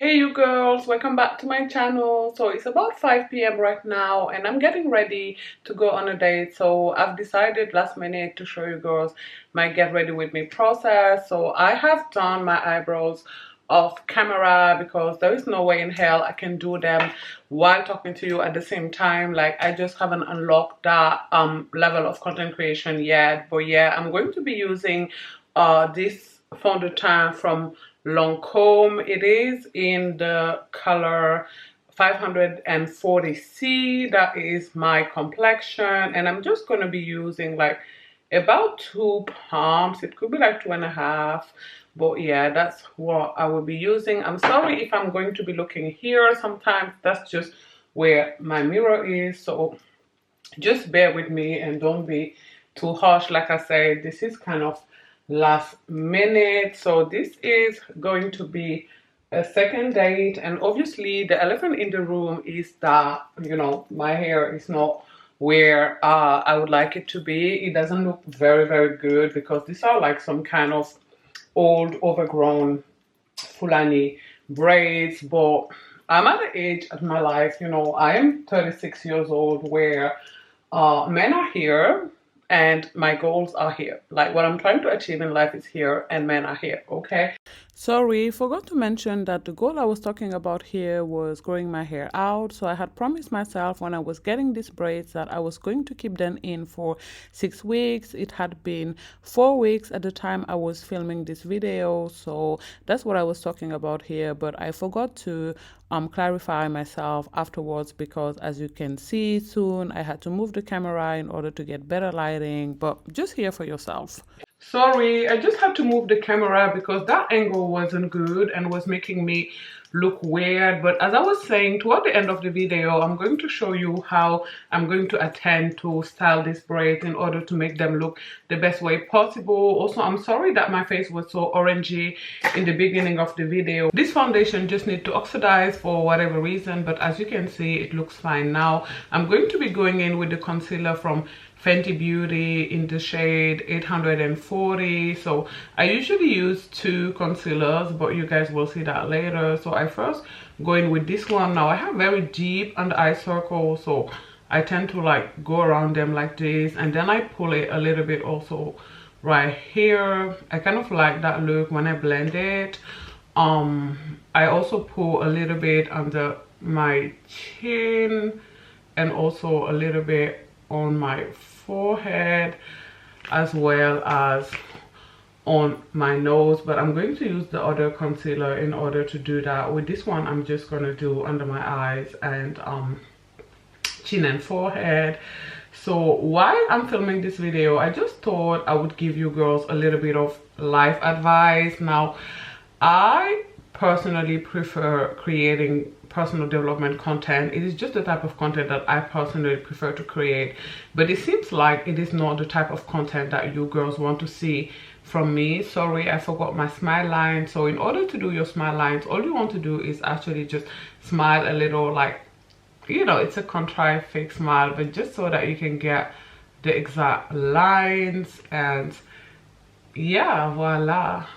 Hey you girls, welcome back to my channel. So it's about 5 p.m. right now and I'm getting ready to go on a date. So I've decided last minute to show you girls my get ready with me process. So I have done my eyebrows off camera because there is no way in hell I can do them while talking to you at the same time. Like I just haven't unlocked that level of content creation yet. But yeah, I'm going to be using this fond de teint from Lancome. It is in the color 540C. That is my complexion, and I'm just going to be using like about 2 pumps. It could be like 2.5, but yeah, that's what I will be using. I'm sorry if I'm going to be looking here sometimes. That's just where my mirror is, so just bear with me and don't be too harsh. Like I said, this is kind of last minute, so this is going to be a second date, and obviously the elephant in the room is that my hair is not where I would like it to be. It doesn't look very good because these are like some kind of old overgrown fulani braids, but I'm at an age of my life, I am 36 years old, where men are here and my goals are here. Like what I'm trying to achieve in life is here and men are here, okay? Sorry, forgot to mention that the goal I was talking about here was growing my hair out. So I had promised myself when I was getting these braids that I was going to keep them in for 6 weeks. It had been 4 weeks at the time I was filming this video. So that's what I was talking about here. But I forgot to clarify myself afterwards because as you can see soon, I had to move the camera in order to get better lighting. But just hear for yourself. Sorry, I just had to move the camera because that angle wasn't good and was making me look weird. But as I was saying, toward the end of the video, I'm going to show you how I'm going to attempt to style these braids in order to make them look the best way possible. Also, I'm sorry that my face was so orangey in the beginning of the video. This foundation just needs to oxidize for whatever reason, but as you can see, it looks fine now. I'm going to be going in with the concealer from Fenty Beauty in the shade 840. So I usually use 2 concealers, but you guys will see that later. So I first go in with this one. Now I have very deep under eye circle, so I tend to like go around them like this, and then I pull it a little bit also right here. I kind of like that look when I blend it. I also pull a little bit under my chin and also a little bit on my forehead as well as on my nose, but I'm going to use the other concealer in order to do that. With this one, I'm just going to do under my eyes and chin and forehead. So while I'm filming this video, I just thought I would give you girls a little bit of life advice. Now, I personally prefer creating personal development content. It is just the type of content that I personally prefer to create, but it seems like it is not the type of content that you girls want to see from me. Sorry, I forgot my smile line. So in order to do your smile lines, all you want to do is actually just smile a little, like, it's a contrived fake smile, but just so that you can get the exact lines. And yeah, voila.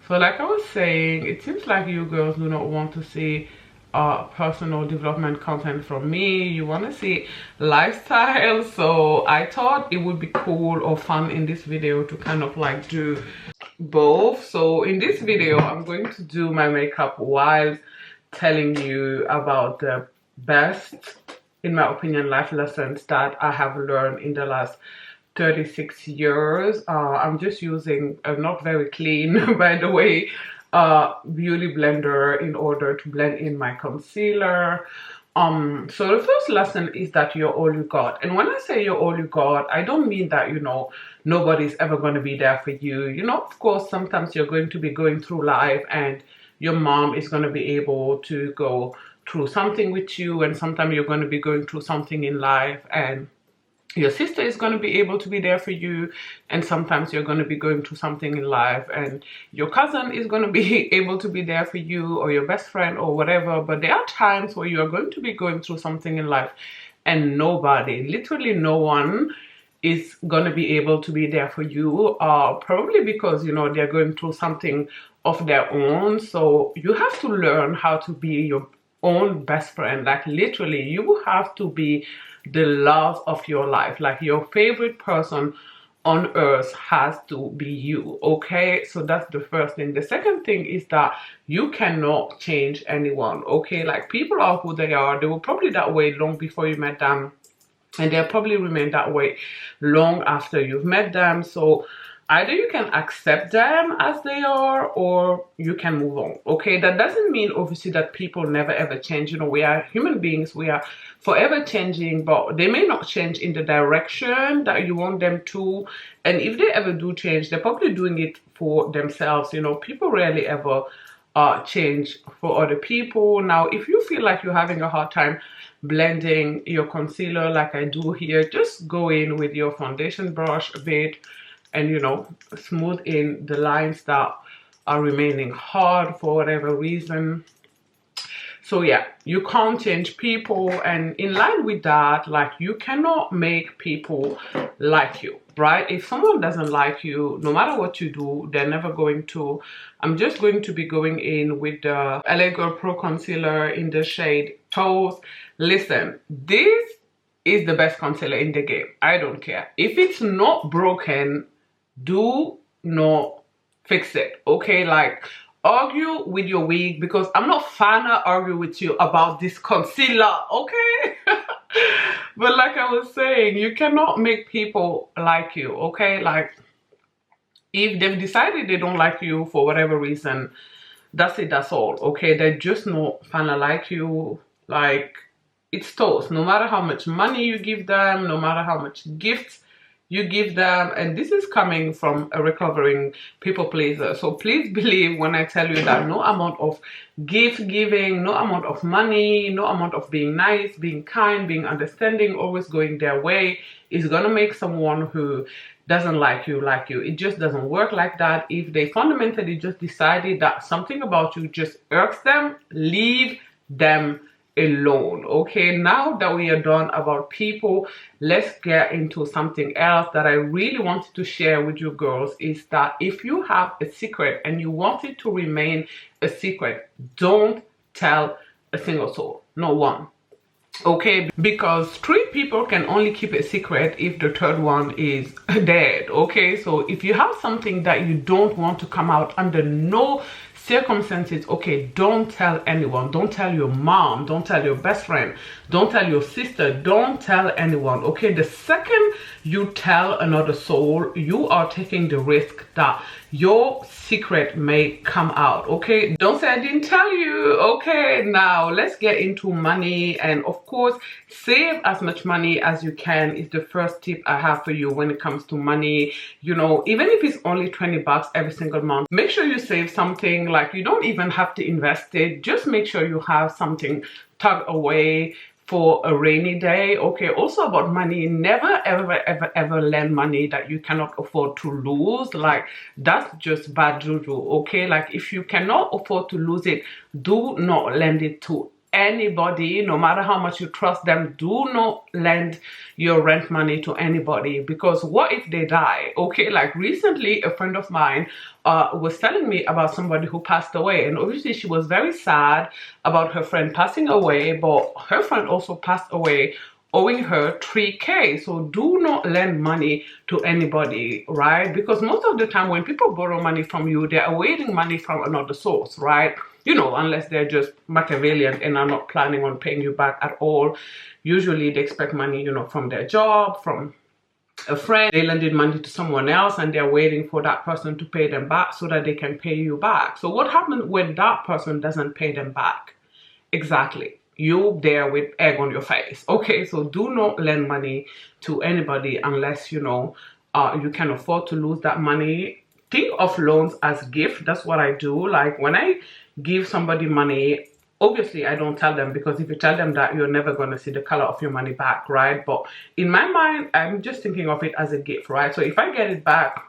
So like I was saying, it seems like you girls do not want to see personal development content from me. You want to see lifestyle. So I thought it would be cool or fun in this video to kind of like do both. So in this video, I'm going to do my makeup while telling you about the best, in my opinion, life lessons that I have learned in the last 36 years. I'm just using a not very clean, by the way, beauty blender in order to blend in my concealer. So the first lesson is that you're all you got. And when I say you're all you got, I don't mean that, nobody's ever going to be there for you. Of course, sometimes you're going to be going through life and your mom is going to be able to go through something with you, and sometimes you're going to be going through something in life and your sister is going to be able to be there for you, and sometimes you're going to be going through something in life and your cousin is going to be able to be there for you, or your best friend or whatever. But there are times where you are going to be going through something in life and nobody, literally no one, is going to be able to be there for you, probably because they're going through something of their own. So you have to learn how to be your own best friend. Like literally, you have to be the love of your life. Like your favorite person on earth has to be you. Okay, so that's the first thing. The second thing is that you cannot change anyone. Okay, like people are who they are. They were probably that way long before you met them, and they'll probably remain that way long after you've met them. So either you can accept them as they are, or you can move on. Okay, that doesn't mean obviously that people never ever change. You know, we are human beings, we are forever changing, but they may not change in the direction that you want them to. And if they ever do change, they're probably doing it for themselves. You know, people rarely ever change for other people. Now, if you feel like you're having a hard time blending your concealer like I do here, just go in with your foundation brush a bit and, you know, smooth in the lines that are remaining hard for whatever reason. So yeah, you can't change people, and in line with that, like you cannot make people like you, right? If someone doesn't like you, no matter what you do, they're never going to. I'm just going to be going in with the LA Girl Pro Concealer in the shade Toast. Listen, this is the best concealer in the game. I don't care. If it's not broken, do not fix it. Okay, like argue with your wig, because I'm not finna argue with you about this concealer, okay? But like I was saying, you cannot make people like you, okay? Like if they've decided they don't like you for whatever reason, that's it, that's all, okay? They're just not finna like you. Like it's toast. No matter how much money you give them, no matter how much gifts you give them, and this is coming from a recovering people pleaser. So please believe when I tell you that no amount of gift giving, no amount of money, no amount of being nice, being kind, being understanding, always going their way is gonna make someone who doesn't like you like you. It just doesn't work like that. If they fundamentally just decided that something about you just irks them, leave them alone. Okay, now that we are done about people, let's get into something else that I really wanted to share with you girls. Is that if you have a secret and you want it to remain a secret, don't tell a single soul, not one. Okay, because 3 people can only keep a secret if the third one is dead. Okay, so if you have something that you don't want to come out under no circumstances, okay, don't tell anyone. Don't tell your mom, don't tell your best friend, don't tell your sister, don't tell anyone. Okay, the second you tell another soul, you are taking the risk that your secret may come out. Okay, don't say I didn't tell you. Okay, now let's get into money, and of course save as much money as you can is the first tip I have for you when it comes to money. You know, even if it's only 20 bucks every single month, make sure you save something. Like you don't even have to invest it, just make sure you have something tucked away for a rainy day. Okay, also about money, never ever lend money that you cannot afford to lose. Like that's just bad juju. Okay, like if you cannot afford to lose it, do not lend it to anybody. No matter how much you trust them, do not lend your rent money to anybody, because what if they die? Okay, like recently a friend of mine was telling me about somebody who passed away, and obviously she was very sad about her friend passing away, but her friend also passed away owing her 3K. So do not lend money to anybody, right? Because most of the time when people borrow money from you, they're awaiting money from another source, right? You know, unless they're just Machiavellian and are not planning on paying you back at all. Usually they expect money, you know, from their job, from a friend. They lended money to someone else and they're waiting for that person to pay them back so that they can pay you back. So what happens when that person doesn't pay them back? Exactly. You there with egg on your face. Okay, so do not lend money to anybody unless, you know, you can afford to lose that money. Think of loans as gift. That's what I do. Like when I give somebody money, obviously I don't tell them, because if you tell them that, you're never going to see the color of your money back, right? But in my mind, I'm just thinking of it as a gift, right? So if I get it back,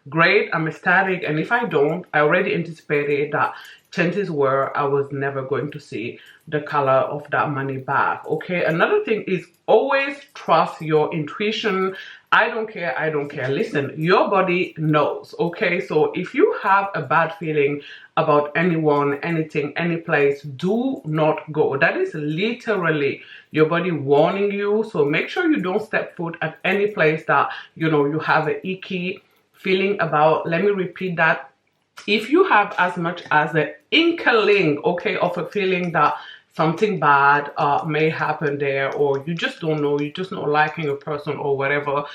great, I'm ecstatic. And if I don't, I already anticipated that chances were I was never going to see the color of that money back. Okay, another thing is always trust your intuition. I don't care. Listen, your body knows. Okay, so if you have a bad feeling about anyone, anything, any place, do not go. That is literally your body warning you. So make sure you don't step foot at any place that you have an icky feeling about. Let me repeat that. If you have as much as an inkling, okay, of a feeling that something bad may happen there, or you just don't know, you're just not liking a person or whatever,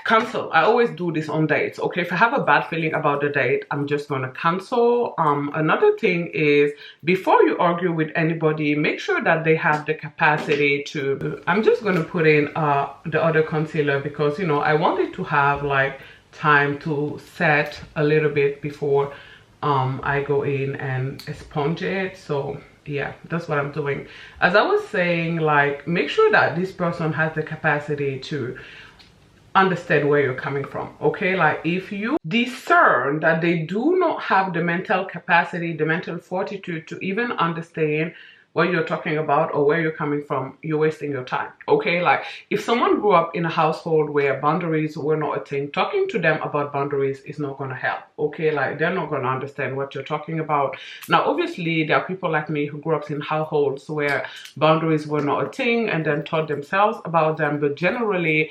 cancel. I always do this on dates. Okay, if I have a bad feeling about the date, I'm just gonna cancel. Another thing is, before you argue with anybody, make sure that they have the capacity to, I'm just gonna put in the other concealer because I wanted to have like time to set a little bit before I go in and sponge it. So yeah, that's what I'm doing. As I was saying, like, make sure that this person has the capacity to understand where you're coming from. Okay, like if you discern that they do not have the mental capacity, the mental fortitude to even understand what you're talking about or where you're coming from, you're wasting your time. Okay, like if someone grew up in a household where boundaries were not a thing, talking to them about boundaries is not going to help. Okay, like they're not going to understand what you're talking about. Now obviously there are people like me who grew up in households where boundaries were not a thing and then taught themselves about them, but generally,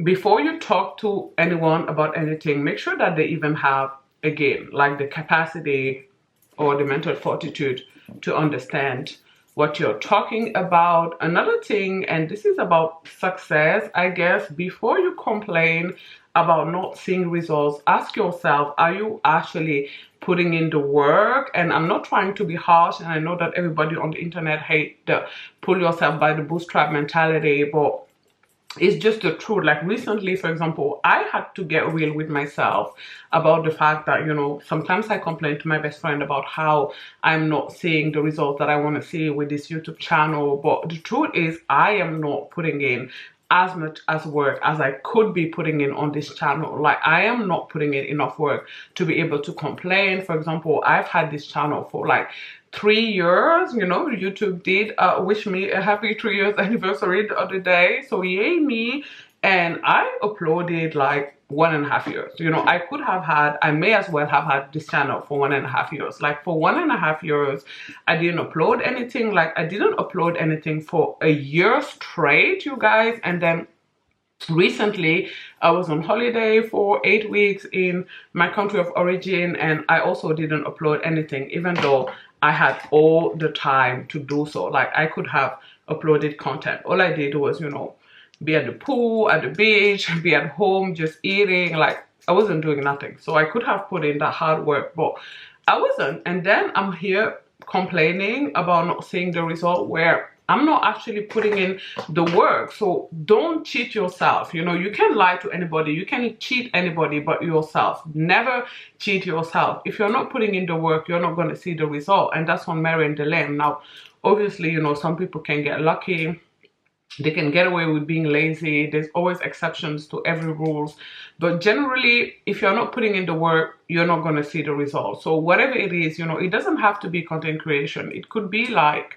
before you talk to anyone about anything, make sure that they even have, again, like the capacity or the mental fortitude to understand what you're talking about. Another thing, and this is about success, I guess, before you complain about not seeing results, ask yourself, are you actually putting in the work? And I'm not trying to be harsh, and I know that everybody on the internet hate the pull yourself by the bootstrap mentality, but it's just the truth. Like recently, for example, I had to get real with myself about the fact that, sometimes I complain to my best friend about how I'm not seeing the results that I want to see with this YouTube channel. But the truth is, I am not putting in as much as work as I could be putting in on this channel. Like I am not putting in enough work to be able to complain. For example, I've had this channel for like 3 years. YouTube did wish me a happy 3 years anniversary the other day, so yay me. And I uploaded like 1.5 years. I may as well have had this channel for 1.5 years. Like for 1.5 years I didn't upload anything. Like I didn't upload anything for a year straight, you guys. And then recently I was on holiday for 8 weeks in my country of origin, and I also didn't upload anything, even though I had all the time to do so. Like I could have uploaded content. All I did was, be at the pool, at the beach, be at home, just eating. Like I wasn't doing nothing. So I could have put in that hard work, but I wasn't. And then I'm here complaining about not seeing the result where I'm not actually putting in the work. So don't cheat yourself. You can lie to anybody, you can cheat anybody but yourself. Never cheat yourself. If you're not putting in the work, you're not going to see the result. And that's on Mary and the Lamb. Now obviously, some people can get lucky, they can get away with being lazy. There's always exceptions to every rules, but generally if you're not putting in the work, you're not going to see the result. So whatever it is, it doesn't have to be content creation. It could be like,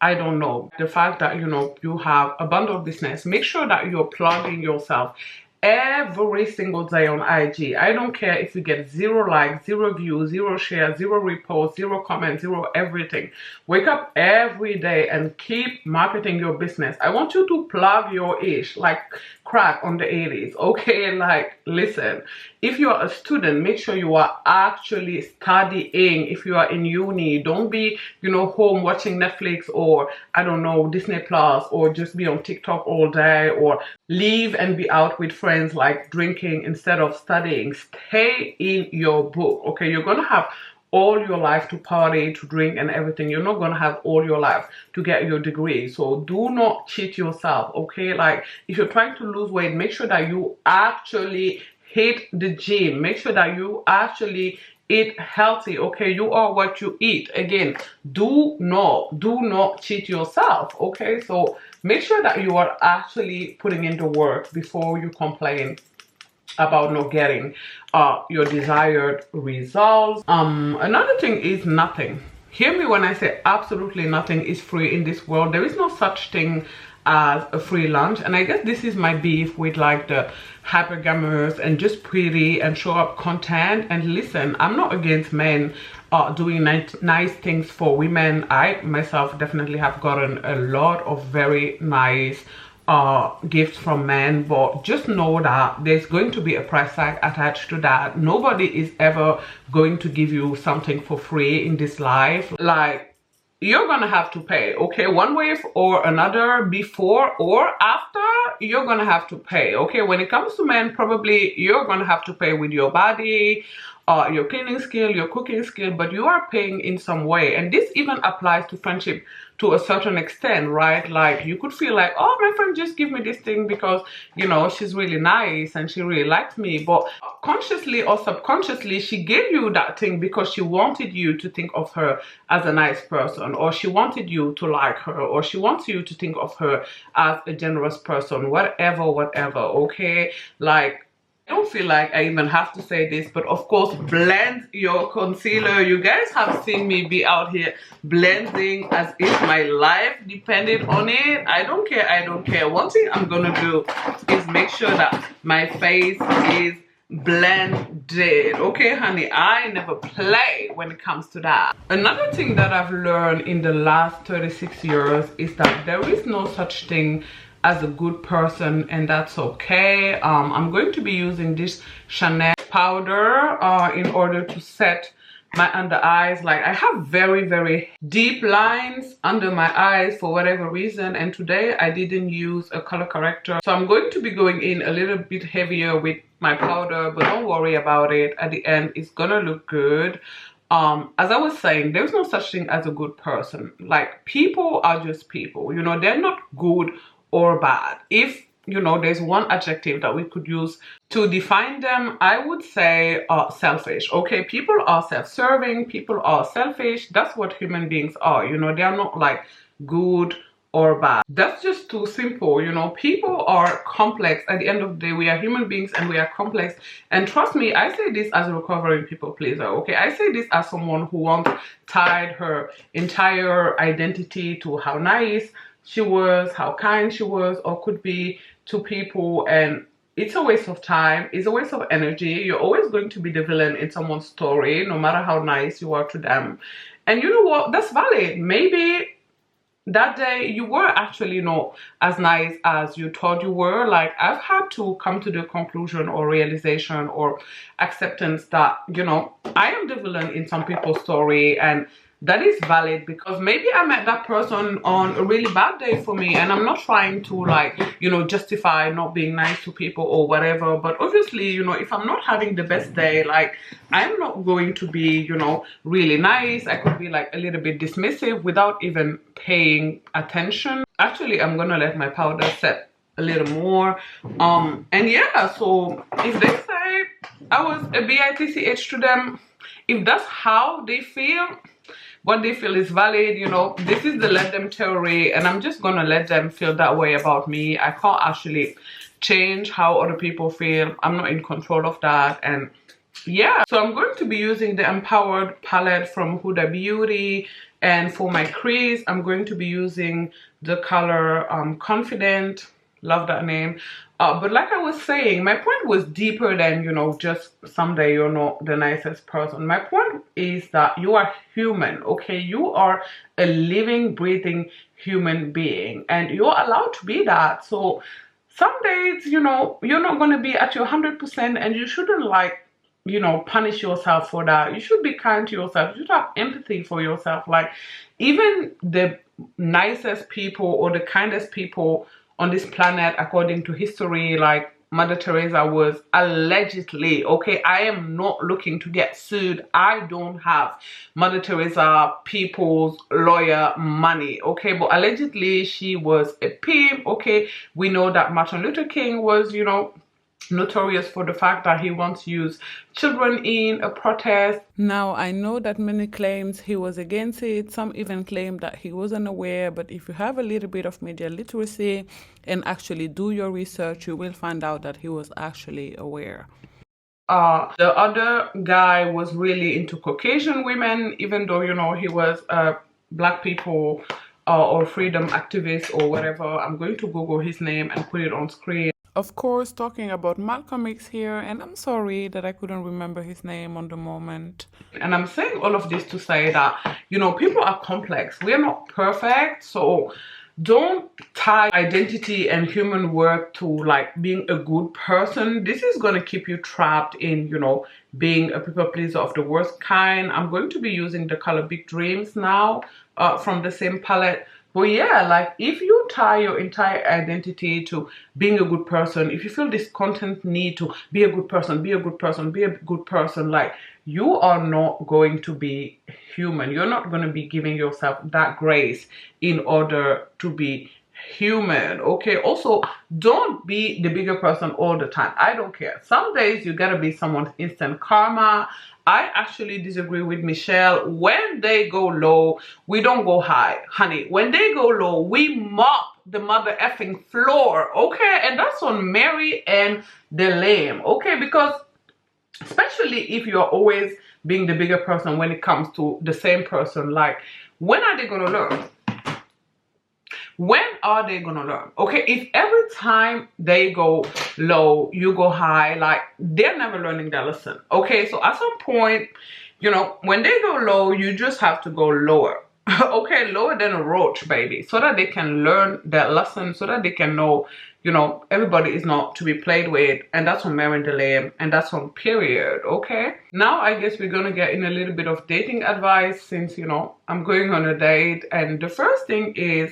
I don't know, the fact that you have a bundle business. Make sure that you're plugging yourself every single day on IG. I don't care if you get 0 likes, 0 views, 0 shares, 0 reposts, 0 comments, 0 everything. Wake up every day and keep marketing your business. I want you to plug your ish like crack on the 80s. Okay, like listen, if you are a student, make sure you are actually studying. If you are in uni, don't be home watching Netflix or I don't know, Disney Plus, or just be on TikTok all day, or leave and be out with friends like drinking instead of studying. Stay in your book. Okay, you're gonna have all your life to party, to drink and everything. You're not gonna have all your life to get your degree. So do not cheat yourself. Okay, like if you're trying to lose weight, make sure that you actually hit the gym. Make sure that you actually eat healthy. Okay, you are what you eat. Again, do not cheat yourself. Okay, so make sure that you are actually putting in the work before you complain about not getting your desired results. Another thing is nothing. Hear me when I say absolutely nothing is free in this world. There is no such thing as a free lunch, and I guess this is my beef with like the hypergamers and just pretty and show up content. And listen, I'm not against men doing nice things for women. I myself definitely have gotten a lot of very nice gifts from men, but just know that there's going to be a price tag attached to that. Nobody is ever going to give you something for free in this life. Like, you're gonna have to pay, okay? One way or another, before or after, you're gonna have to pay, okay? When it comes to men, probably you're gonna have to pay with your body, your cleaning skill, your cooking skill, but you are paying in some way. And this even applies to friendship to a certain extent, right? Like, you could feel like, oh, my friend just give me this thing because, you know, she's really nice and she really likes me. But consciously or subconsciously, she gave you that thing because she wanted you to think of her as a nice person, or she wanted you to like her, or she wants you to think of her as a generous person, whatever, okay? Like, I don't feel like I even have to say this, but of course, blend your concealer. You guys have seen me be out here blending as if my life depended on it. I don't care. One thing I'm gonna do is make sure that my face is blended, okay, honey? I never play when it comes to that. Another thing that I've learned in the last 36 years is that there is no such thing as a good person, and that's okay. I'm going to be using this Chanel powder in order to set my under eyes. Like, I have very deep lines under my eyes for whatever reason, and today I didn't use a color corrector, so I'm going to be going in a little bit heavier with my powder, but don't worry about it. At the end, it's gonna look good. As I was saying, there's no such thing as a good person. Like, people are just people, you know. They're not good or bad. If, you know, there's one adjective that we could use to define them, I would say selfish, okay? People are self-serving, people are selfish. That's what human beings are, you know. They are not like good or bad. That's just too simple, you know. People are complex. At the end of the day, we are human beings and we are complex. And trust me, I say this as a recovering people pleaser, okay? I say this as someone who once tied her entire identity to how nice she was, how kind she was or could be to people, and it's a waste of time, it's a waste of energy. You're always going to be the villain in someone's story, no matter how nice you are to them. And you know what? That's valid. Maybe that day you were actually not as nice as you thought you were. Like, I've had to come to the conclusion or realization or acceptance that, you know, I am the villain in some people's story, and that is valid because maybe I met that person on a really bad day for me, and I'm not trying to, like, you know, justify not being nice to people or whatever. But obviously, you know, if I'm not having the best day, like, I'm not going to be, you know, really nice. I could be like a little bit dismissive without even paying attention. Actually, I'm gonna let my powder set a little more. And yeah, so if they say I was a bitch to them, if that's how they feel, what they feel is valid, you know. This is the let them theory, and I'm just gonna let them feel that way about me. I can't actually change how other people feel. I'm not in control of that. And yeah, so I'm going to be using the Empowered palette from Huda Beauty, and for my crease I'm going to be using the color Confident. Love that name. But like I was saying, my point was deeper than, you know, just someday you're not the nicest person. My point is that you are human, okay? You are a living, breathing human being, and you're allowed to be that. So some days, you know, you're not going to be at your 100%, and you shouldn't, like, you know, punish yourself for that. You should be kind to yourself. You should have empathy for yourself. Like, even the nicest people or the kindest people on this planet, according to history, like Mother Teresa was allegedly, okay, I am not looking to get sued. I don't have Mother Teresa people's lawyer money, okay, but allegedly she was a pimp, okay. We know that Martin Luther King was, you know, notorious for the fact that he once used children in a protest. Now, I know that many claims he was against it. Some even claim that he wasn't aware, but if you have a little bit of media literacy and actually do your research, you will find out that he was actually aware. The other guy was really into Caucasian women, even though, you know, he was a black people or freedom activist or whatever. I'm going to Google his name and put it on screen. Of course, talking about Malcolm X here, and I'm sorry that I couldn't remember his name on the moment. And I'm saying all of this to say that, you know, people are complex. We are not perfect, so don't tie identity and human worth to like being a good person. This is going to keep you trapped in, you know, being a people pleaser of the worst kind. I'm going to be using the color Big Dreams now from the same palette. But yeah, like if you tie your entire identity to being a good person, if you feel this constant need to be a good person, be a good person, be a good person, like you are not going to be human. You're not going to be giving yourself that grace in order to be human. Okay, also don't be the bigger person all the time. I don't care. Some days you gotta be someone's instant karma. I actually disagree with Michelle. When they go low, we don't go high, honey. When they go low, we mop the mother effing floor. Okay, and that's on Mary and the lame. Okay, because especially if you're always being the bigger person when it comes to the same person, like when are they gonna learn? When are they gonna learn? Okay, if every time they go low, you go high, like they're never learning their lesson. Okay, so at some point, you know, when they go low, you just have to go lower. Okay, lower than a roach, baby, so that they can learn their lesson, so that they can know, you know, everybody is not to be played with. And that's on Mary the Lame, and that's on Period. Okay, now I guess we're gonna get in a little bit of dating advice, since, you know, I'm going on a date. And the first thing is,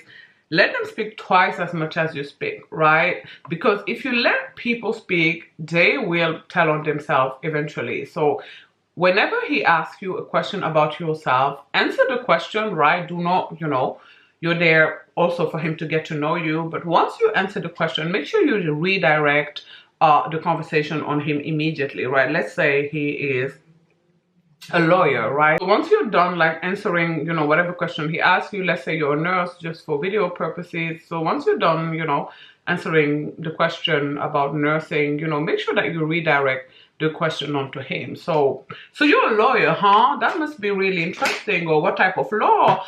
let them speak twice as much as you speak, right? Because if you let people speak, they will tell on themselves eventually. So whenever he asks you a question about yourself, answer the question, right? Do not, you know, you're there also for him to get to know you. But once you answer the question, make sure you redirect the conversation on him immediately, right? Let's say he is a lawyer, right? So once you're done like answering, you know, whatever question he asks you, let's say you're a nurse just for video purposes. So once you're done, you know, answering the question about nursing, you know, make sure that you redirect the question onto him. So you're a lawyer, huh? That must be really interesting. Or what type of law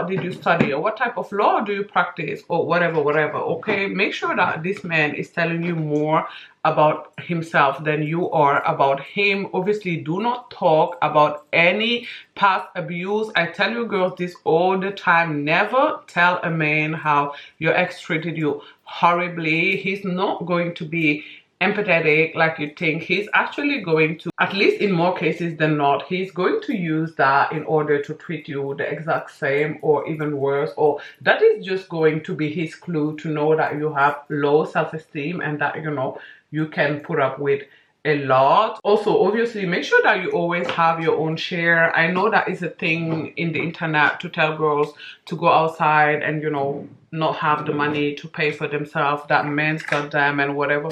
did you study? Or what type of law do you practice? Or whatever. Okay, make sure that this man is telling you more about himself than you are about him. Obviously, do not talk about any past abuse. I tell you girls this all the time. Never tell a man how your ex treated you horribly. He's not going to be empathetic like you think. He's actually going to, at least in more cases than not, he's going to use that in order to treat you the exact same or even worse. Or that is just going to be his clue to know that you have low self-esteem and that, you know, you can put up with a lot. Also, obviously, make sure that you always have your own share. I know that is a thing in the internet to tell girls to go outside and, you know, not have the money to pay for themselves, that man's got them and whatever.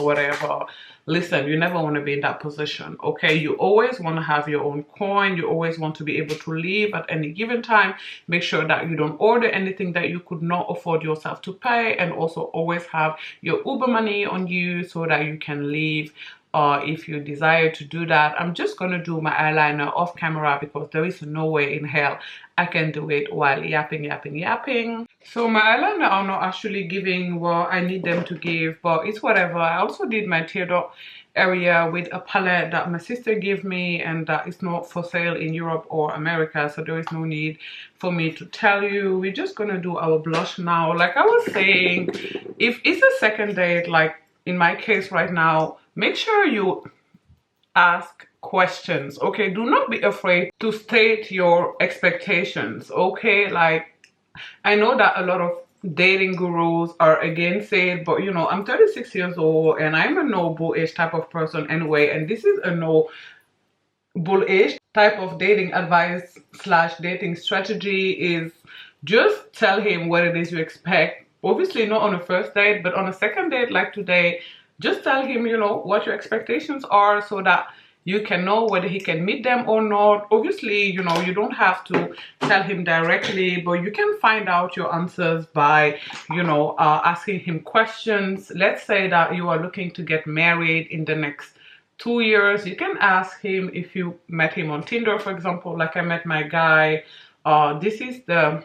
Listen, you never want to be in that position, okay? You always want to have your own coin. You always want to be able to leave at any given time. Make sure that you don't order anything that you could not afford yourself to pay, and also always have your Uber money on you so that you can leave if you desire to do that. I'm just gonna do my eyeliner off camera because there is no way in hell I can do it while yapping. So my eyeliner are not actually giving what I need them to give, but it's whatever. I also did my tear duct area with a palette that my sister gave me, and that is not for sale in Europe or America, so there is no need for me to tell you. We're just gonna do our blush now. Like I was saying, if it's a second date, like in my case right now, make sure you ask questions, okay? Do not be afraid to state your expectations, okay? Like, I know that a lot of dating gurus are against it, but you know, I'm 36 years old and I'm a no bull-ish type of person anyway, and this is a no bull-ish type of dating advice slash dating strategy. Is just tell him what it is you expect. Obviously not on a first date, but on a second date like today, just tell him, you know, what your expectations are so that you can know whether he can meet them or not. Obviously, you know, you don't have to tell him directly, but you can find out your answers by, you know, asking him questions. Let's say that you are looking to get married in the next 2 years. You can ask him if you met him on Tinder, for example, like I met my guy. This is the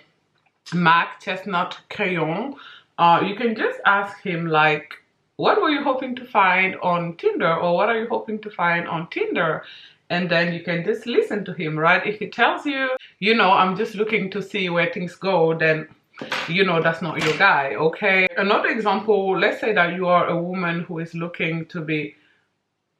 MAC Chestnut Crayon. You can just ask him like, what were you hoping to find on Tinder, or what are you hoping to find on Tinder? And then you can just listen to him, right? If he tells you, you know, I'm just looking to see where things go, then you know that's not your guy, okay? Another example, let's say that you are a woman who is looking to be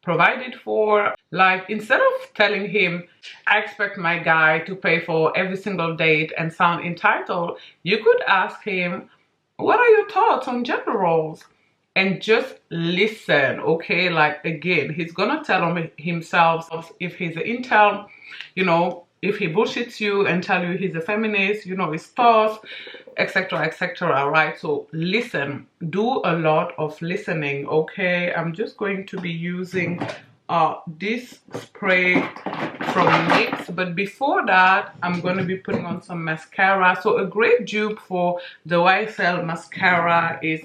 provided for. Like, instead of telling him, I expect my guy to pay for every single date and sound entitled, you could ask him, what are your thoughts on gender roles? And just listen, okay? Like, again, he's gonna tell him himself if he's an intel, you know, if he bullshits you and tell you he's a feminist, you know, his thoughts, etc., etc., right? So listen, do a lot of listening, okay? I'm just going to be using this spray from NYX, but before that I'm going to be putting on some mascara. So a great dupe for the YSL mascara is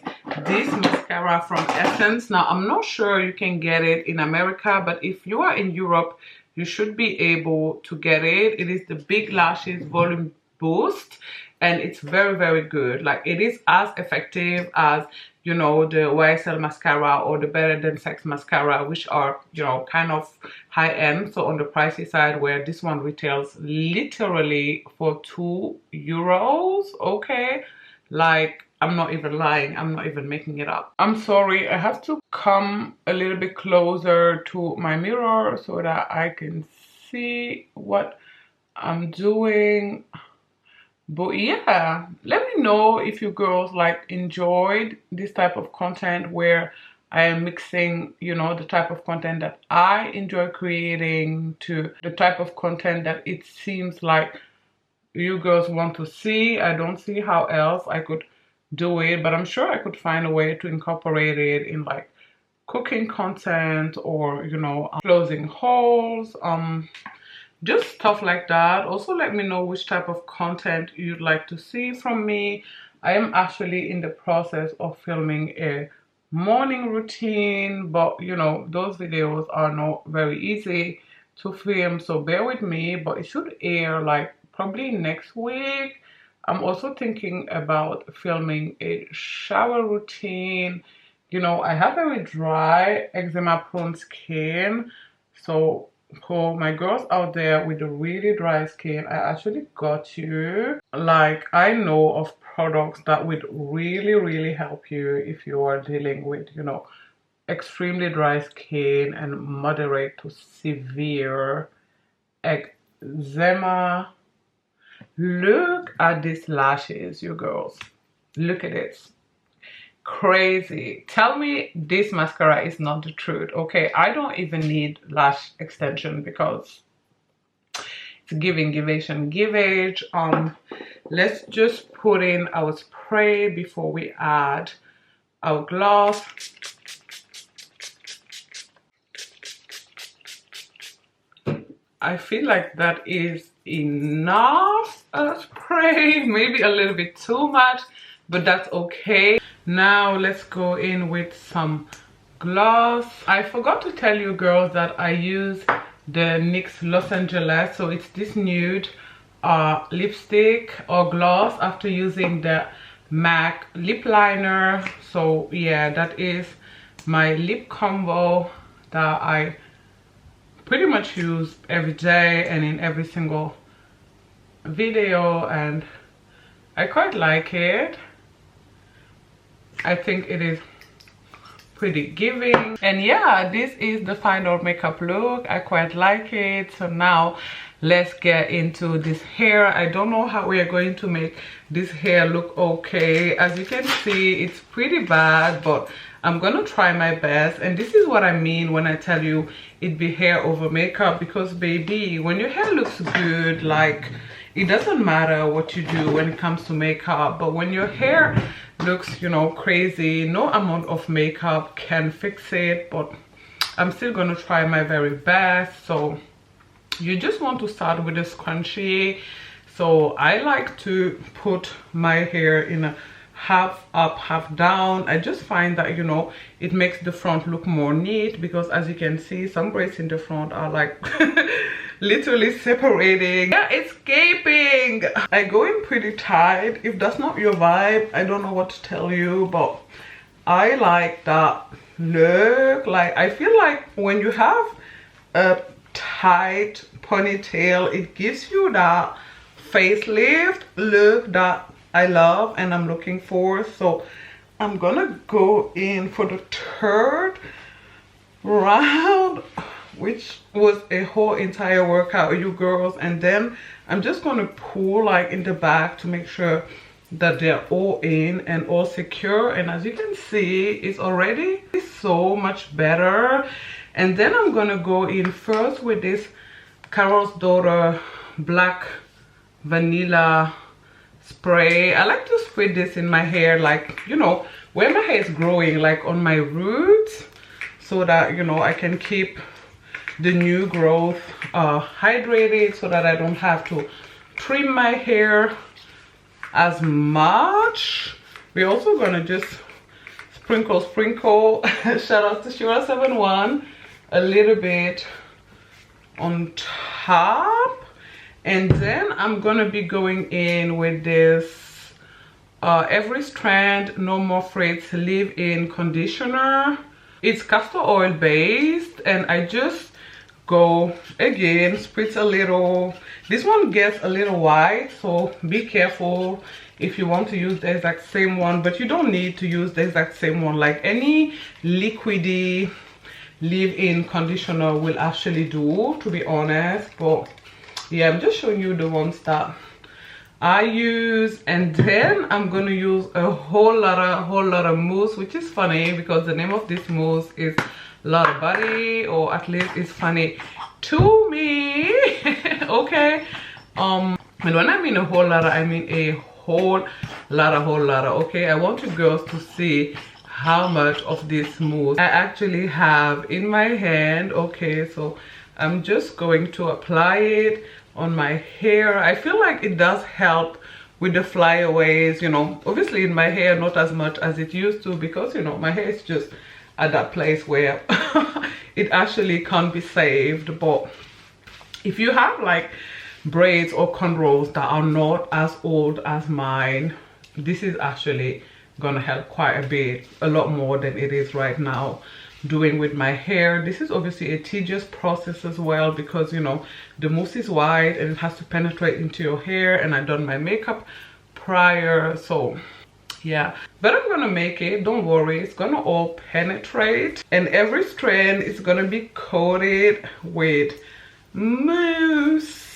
this mascara from Essence. Now I'm not sure you can get it in America, but if you are in Europe you should be able to get it. It is the Big Lashes Volume Boost, and it's very, very good. Like, it is as effective as, you know, the YSL mascara or the Better Than Sex mascara, which are, you know, kind of high end, so on the pricey side, where this one retails literally for €2, okay? Like, I'm not even lying, I'm not even making it up. I'm sorry, I have to come a little bit closer to my mirror so that I can see what I'm doing. But yeah, let me know if you girls like enjoyed this type of content where I am mixing, you know, the type of content that I enjoy creating to the type of content that it seems like you girls want to see. I don't see how else I could do it, but I'm sure I could find a way to incorporate it in like cooking content or, you know, closing hauls, just stuff like that. Also, let me know which type of content you'd like to see from me. I am actually in the process of filming a morning routine, but you know, those videos are not very easy to film, so bear with me, but it should air like probably next week. I'm also thinking about filming a shower routine. You know, I have very dry, eczema prone skin, so for my girls out there with a really dry skin, I actually got you. Like, I know of products that would really, really help you if you are dealing with, you know, extremely dry skin and moderate to severe eczema. Look at these lashes, you girls. Look at this. Crazy. Tell me this mascara is not the truth, okay? I don't even need lash extension because it's giving givage. Let's just put in our spray before we add our gloss. I feel like that is enough spray, maybe a little bit too much, but that's okay. Now let's go in with some gloss. I forgot to tell you girls that I use the NYX Los Angeles, so it's this nude lipstick or gloss after using the MAC lip liner. So yeah, that is my lip combo that I pretty much use every day and in every single video, and I quite like it. I think it is pretty giving, and yeah, this is the final makeup look. I quite like it. So now let's get into this hair. I don't know how we are going to make this hair look okay. As you can see, it's pretty bad, but I'm gonna try my best. And this is what I mean when I tell you it'd be hair over makeup, because baby, when your hair looks good, like, it doesn't matter what you do when it comes to makeup, but when your hair looks, you know, crazy, no amount of makeup can fix it. But I'm still gonna try my very best. So you just want to start with a scrunchie. So I like to put my hair in a half up, half down. I just find that, you know, it makes the front look more neat, because as you can see, some braids in the front are like literally separating. Yeah, escaping. I go in pretty tight. If that's not your vibe, I don't know what to tell you, but I like that look. Like, I feel like when you have a tight ponytail, it gives you that facelift look that I love and I'm looking for. So I'm gonna go in for the third round, which was a whole entire workout, you girls. And then I'm just gonna pull like in the back to make sure that they're all in and all secure. And as you can see, it's already so much better. And then I'm gonna go in first with this Carol's Daughter Black Vanilla spray. I like to spray this in my hair, like, you know, where my hair is growing, like on my roots, so that, you know, I can keep the new growth hydrated, so that I don't have to trim my hair as much. We're also gonna just sprinkle shout out to Shira71, a little bit on top. And then I'm gonna be going in with this Every Strand No More Frizz leave-in conditioner. It's castor oil based, and I just go again, spritz a little. This one gets a little white, so be careful if you want to use the exact same one, but you don't need to use the exact same one. Like any liquidy leave-in conditioner will actually do, to be honest. But yeah, I'm just showing you the ones that I use. And then I'm gonna use a whole lot of mousse, which is funny because the name of this mousse is Lot of Body, or at least it's funny to me. Okay, and when I mean a whole lot, I mean a whole lot of, okay. I want you girls to see how much of this mousse I actually have in my hand. Okay, so I'm just going to apply it on my hair. I feel like it does help with the flyaways, you know. Obviously in my hair, not as much as it used to, because, you know, my hair is just at that place where it actually can't be saved. But if you have like braids or cornrows that are not as old as mine, this is actually gonna help quite a bit, a lot more than it is right now doing with my hair. This is obviously a tedious process as well, because, you know, the mousse is white and it has to penetrate into your hair, and I've done my makeup prior, so yeah. But I'm gonna make it, don't worry, it's gonna all penetrate, and every strand is gonna be coated with mousse.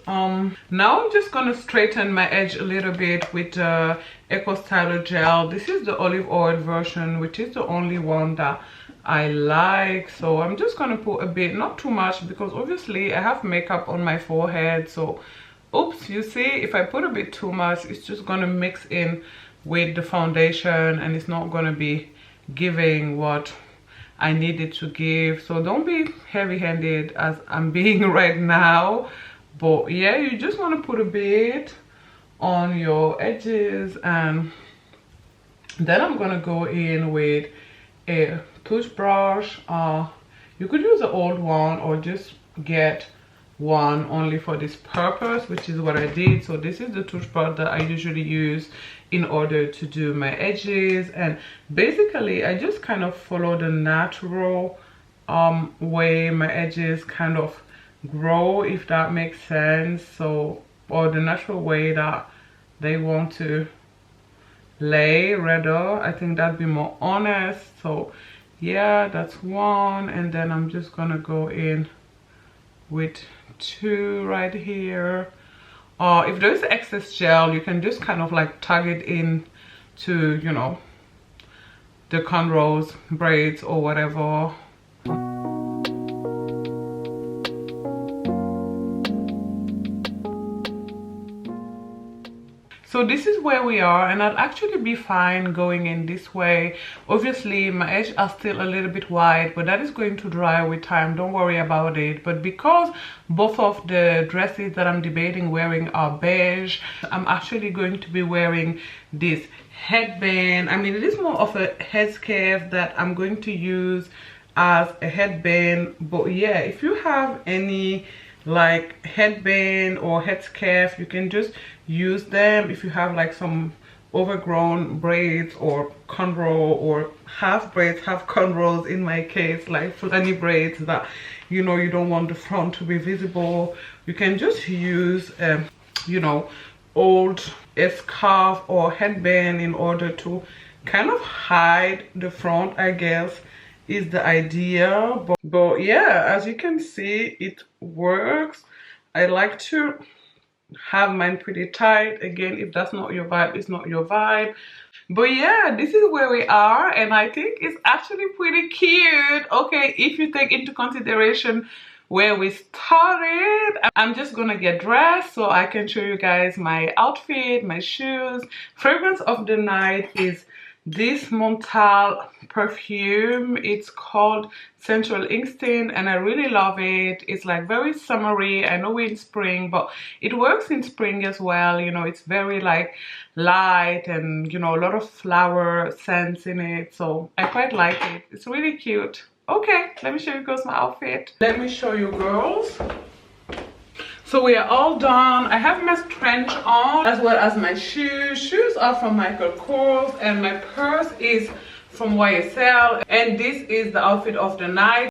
Now I'm just gonna straighten my edge a little bit with Eco Styler gel. This is the olive oil version, which is the only one that I like. So I'm just gonna put a bit, not too much, because obviously I have makeup on my forehead. So oops, you see, if I put a bit too much, it's just gonna mix in with the foundation and it's not gonna be giving what I needed to give. So don't be heavy-handed as I'm being right now. But yeah, you just want to put a bit on your edges, and then I'm gonna go in with a toothbrush. You could use an old one or just get one only for this purpose, which is what I did. So this is the toothbrush that I usually use in order to do my edges, and basically I just kind of follow the natural way my edges kind of grow, if that makes sense. So, or the natural way that they want to lay, rather, I think that'd be more honest. So yeah, that's one, and then I'm just gonna go in with two right here. If there's excess gel, you can just kind of like tug it in to, you know, the cornrows, braids, or whatever. So this is where we are, and I'd actually be fine going in this way. Obviously my edges are still a little bit wide, but that is going to dry with time, don't worry about it. But because both of the dresses that I'm debating wearing are beige, I'm actually going to be wearing this headband. I mean, it is more of a headscarf that I'm going to use as a headband. But yeah, if you have any like headband or headscarf, you can just use them. If you have like some overgrown braids or cornrow, or half braids, half cornrows in my case, like fulani braids that you know you don't want the front to be visible, you can just use you know, old scarf or headband in order to kind of hide the front, I guess is the idea. But yeah, as you can see, it works. I like to have mine pretty tight. Again, if that's not your vibe, it's not your vibe. But yeah, this is where we are, and I think it's actually pretty cute. Okay, if you take into consideration where we started, I'm just gonna get dressed so I can show you guys my outfit, my shoes. Fragrance of the night is this Montal perfume. It's called Sensual Instinct, and I really love it. It's like very summery. I know we're in spring, but it works in spring as well. You know, it's very like light, and you know, a lot of flower scents in it, so I quite like it. It's really cute. Okay, let me show you girls my outfit. Let me show you girls. So we are all done. I have my trench on as well as my shoes. Shoes are from Michael Kors, and my purse is from YSL. And this is the outfit of the night.